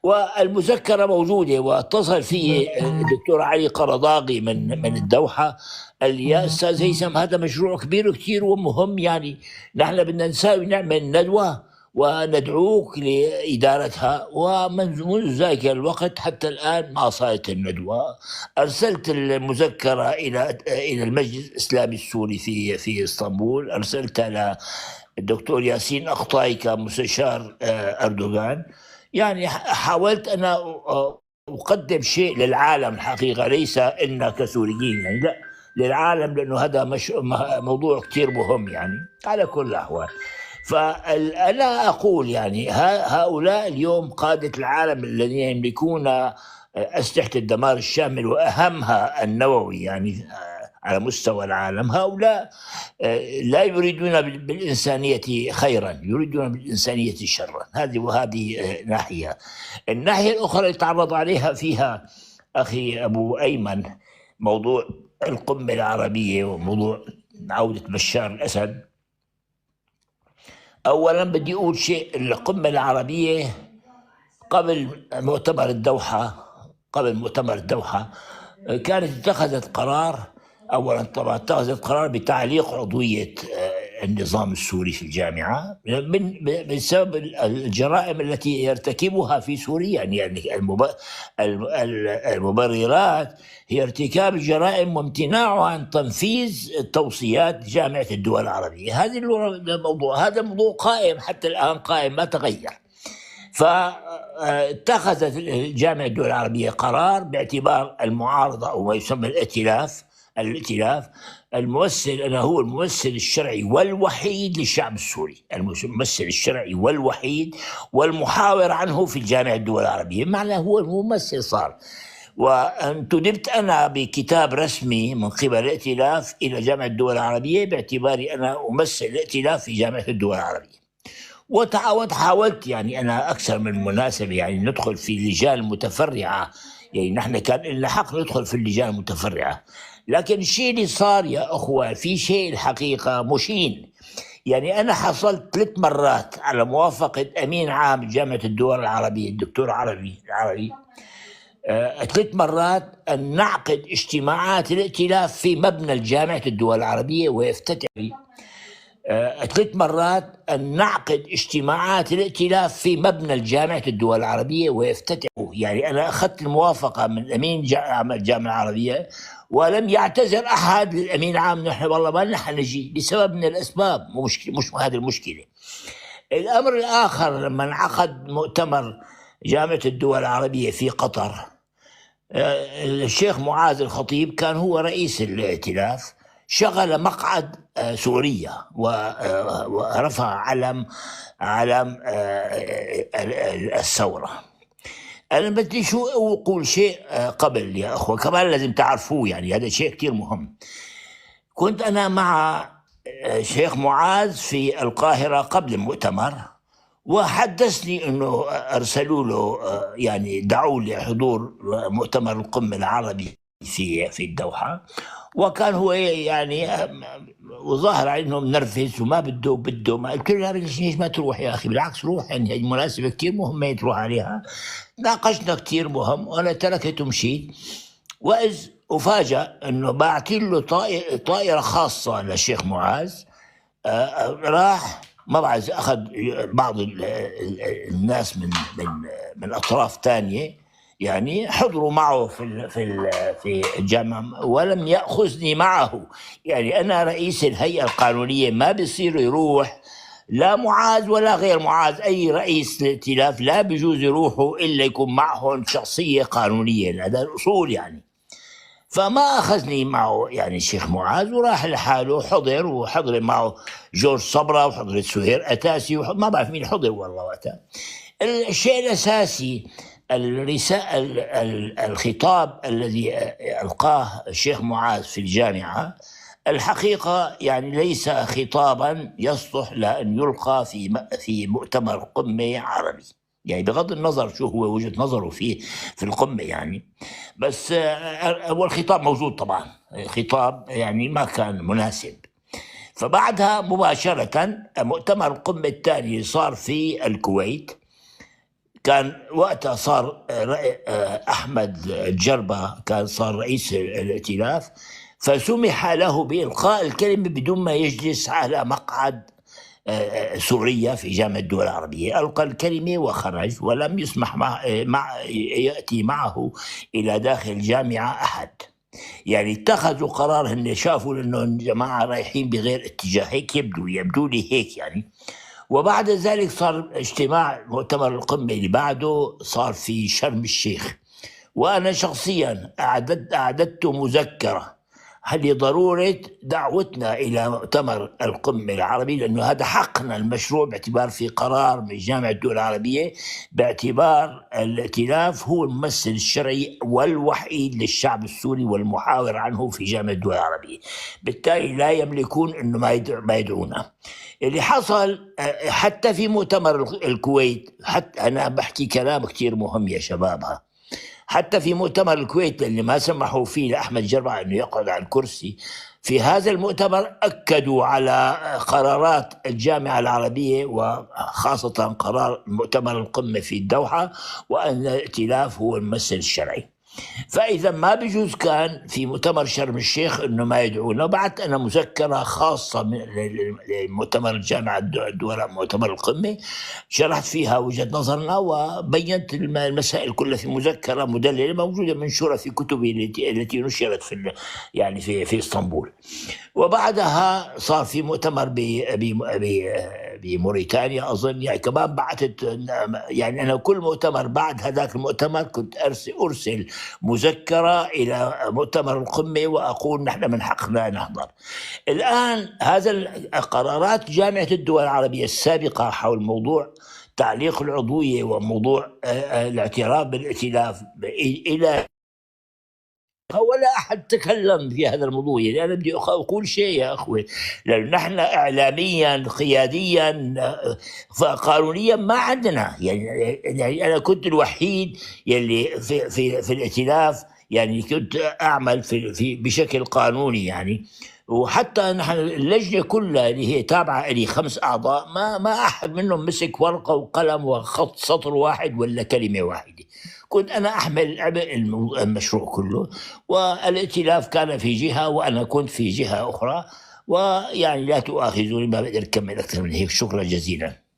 والمذكرة موجودة، واتصل في الدكتور علي قرضاغي من الدوحة، قال لي يا أستاذ هيثم هذا مشروع كبير كتير ومهم، يعني نحن بدنا نساوي نعمل ندوة وندعوك لإدارتها. ومنذ ذلك الوقت حتى الآن ما صارت الندوة. أرسلت المذكرة إلى المجلس الإسلامي السوري في إسطنبول، أرسلتها للدكتور ياسين أخطاي كمستشار أردوغان. يعني حاولت أنا أقدم شيء للعالم الحقيقة، ليس إنا كسوريين يعني، لا، للعالم، لأنه هذا موضوع كتير مهم يعني. على كل الأحوال، فأنا أقول يعني هؤلاء اليوم قادة العالم الذين يملكون أسلحة الدمار الشامل وأهمها النووي يعني على مستوى العالم، هؤلاء لا يريدون بالإنسانية خيرا، يريدون بالإنسانية شرا. وهذه ناحية. الناحية الأخرى اللي تعرض عليها فيها أخي أبو أيمن موضوع القمة العربية وموضوع عودة بشار الأسد. أولا بدي أقول شيء، القمة العربية قبل مؤتمر الدوحة كانت اتخذت قرار. أولا طبعا اتخذت قرار بتعليق عضوية النظام السوري في الجامعة بسبب الجرائم التي يرتكبها في سوريا. يعني المبررات هي ارتكاب الجرائم وامتناعه عن تنفيذ توصيات جامعة الدول العربية. هذا موضوع قائم حتى الآن، قائم ما تغير. فاتخذت جامعة الدول العربية قرار باعتبار المعارضة أو ما يسمى الائتلاف الممثل، أنا هو الممثل الشرعي والوحيد للشعب السوري، الممثل الشرعي والوحيد والمحاور عنه في الجامعة الدول العربية، معناه هو الممثل صار. وانتدبت أنا بكتاب رسمي من قبل الائتلاف إلى جامعة الدول العربية باعتباري أنا أمثل الائتلاف في جامعة الدول العربية. وحاولت يعني أنا أكثر من مناسبة يعني ندخل في اللجان المتفرعة، يعني نحن كان لنا حق ندخل في اللجان المتفرعة. لكن الشيء اللي صار يا أخوة في شيء الحقيقة مشين. يعني أنا حصلت 3 مرات على موافقة أمين عام جامعة الدول العربية الدكتور العربي 3 مرات أن نعقد اجتماعات الائتلاف في مبنى الجامعة الدول العربية ويفتتح 3 مرات أن نعقد اجتماعات الائتلاف في مبنى الجامعة الدول العربية ويفتتح. يعني أنا أخذت الموافقة من أمين الجامعة العربية ولم يعتذر أحد للأمين عام، نحن والله ما نحن نجي لسبب من الأسباب، مش هذه المشكلة. الأمر الآخر لما انعقد مؤتمر جامعة الدول العربية في قطر، الشيخ معاذ الخطيب كان هو رئيس الائتلاف، شغل مقعد سوريا ورفع علم الثورة. أنا بدي شو أقول شيء قبل يا أخوة كمان لازم تعرفوه، يعني هذا شيء كتير مهم. كنت أنا مع شيخ معاذ في القاهرة قبل المؤتمر، وحدثني أنه أرسلوا له يعني دعوا لحضور مؤتمر القمة العربي في الدوحة، وكان هو يعني وظاهر عليه انه منرفز وما بده ما قلت له يا رجل ليش ما تروح يا اخي، بالعكس روح، يعني هي مناسبه كثير مهمه تروح عليها. ناقشنا كثير مهم وانا تركته ومشيت، واذ افاجأ انه باعتين له طائره خاصه للشيخ معاذ. راح ما بعرف اخذ بعض الناس من اطراف ثانيه يعني حضروا معه في الجامعة ولم يأخذني معه. يعني أنا رئيس الهيئة القانونية ما بيصير يروح لا معاذ ولا غير معاذ، أي رئيس الائتلاف لا بيجوز يروحوا إلا يكون معهم شخصية قانونية، هذا الأصول يعني. فما أخذني معه يعني الشيخ معاذ، وراح لحاله حضر، وحضر معه جورج صبرا وحضرت سهير أتاسي ما بعرف مين حضر والله وقتها. الشيء الأساسي الخطاب الذي ألقاه الشيخ معاذ في الجامعة الحقيقة يعني ليس خطابا يصلح لأن يلقى في مؤتمر قمة عربي، يعني بغض النظر شو هو وجهة نظره في القمة يعني، بس هو الخطاب موجود طبعا، خطاب يعني ما كان مناسب. فبعدها مباشرة مؤتمر القمة الثاني صار في الكويت، كان وقتها صار أحمد الجربة كان صار رئيس الائتلاف، فسمح له بإلقاء الكلمة بدون ما يجلس على مقعد سوريا في جامعة الدول العربية. ألقى الكلمة وخرج، ولم يسمح يأتي معه إلى داخل الجامعة أحد. يعني اتخذوا قرار، هن شافوا انه الجماعه رايحين بغير اتجاه، هيك يبدو لي هيك يعني. وبعد ذلك صار اجتماع مؤتمر القمه اللي بعده، صار في شرم الشيخ، وانا شخصيا اعددت مذكره لضروره دعوتنا الى مؤتمر القمه العربي، لانه هذا حقنا المشروع، باعتبار في قرار من جامعه الدول العربيه باعتبار الائتلاف هو الممثل الشرعي والوحيد للشعب السوري والمحاور عنه في جامعه الدول العربيه، بالتالي لا يملكون انه ما يدعونا. اللي حصل حتى في مؤتمر الكويت، حتى انا بحكي كلام كتير مهم يا شباب، حتى في مؤتمر الكويت اللي ما سمحوا فيه لأحمد جربة أنه يقعد على الكرسي، في هذا المؤتمر أكدوا على قرارات الجامعة العربية، وخاصة قرار مؤتمر القمة في الدوحة، وأن الائتلاف هو الممثل الشرعي. فإذا ما بيجوز كان في مؤتمر شرم الشيخ إنه ما يدعونا. بعت أنا مذكرة خاصة لمؤتمر الجامعة الدول، مؤتمر القمة، شرحت فيها وجهة نظرنا وبينت المسائل كلها في مذكرة مدللة موجودة منشورة في كتبي التي نشرت يعني في اسطنبول. وبعدها صار في مؤتمر بموريتانيا أظن، يعني كمان بعثت، يعني أنا كل مؤتمر بعد هذاك المؤتمر كنت أرسل مذكرة إلى مؤتمر القمة وأقول نحن من حقنا نحضر. الآن هذا قرارات جامعة الدول العربية السابقة حول موضوع تعليق العضوية وموضوع الاعتراف بالائتلاف إلى، ولا أحد تكلم في هذا الموضوع. يعني أنا بدي أقول شيء يا أخوي، لأن نحن إعلاميا قياديا قانونيا ما عندنا، يعني أنا كنت الوحيد يلي في الائتلاف، يعني كنت أعمل في بشكل قانوني يعني. وحتى نحن اللجنة كلها اللي هي تابعة لي 5 أعضاء، ما أحد منهم مسك ورقة وقلم وخط سطر واحد ولا كلمة واحدة. كنت أنا أحمل عبء المشروع كله، والائتلاف كان في جهة وأنا كنت في جهة أخرى، ويعني لا تؤاخذوني، ما بقدر أكمل أكثر من هيك. شكرا جزيلا.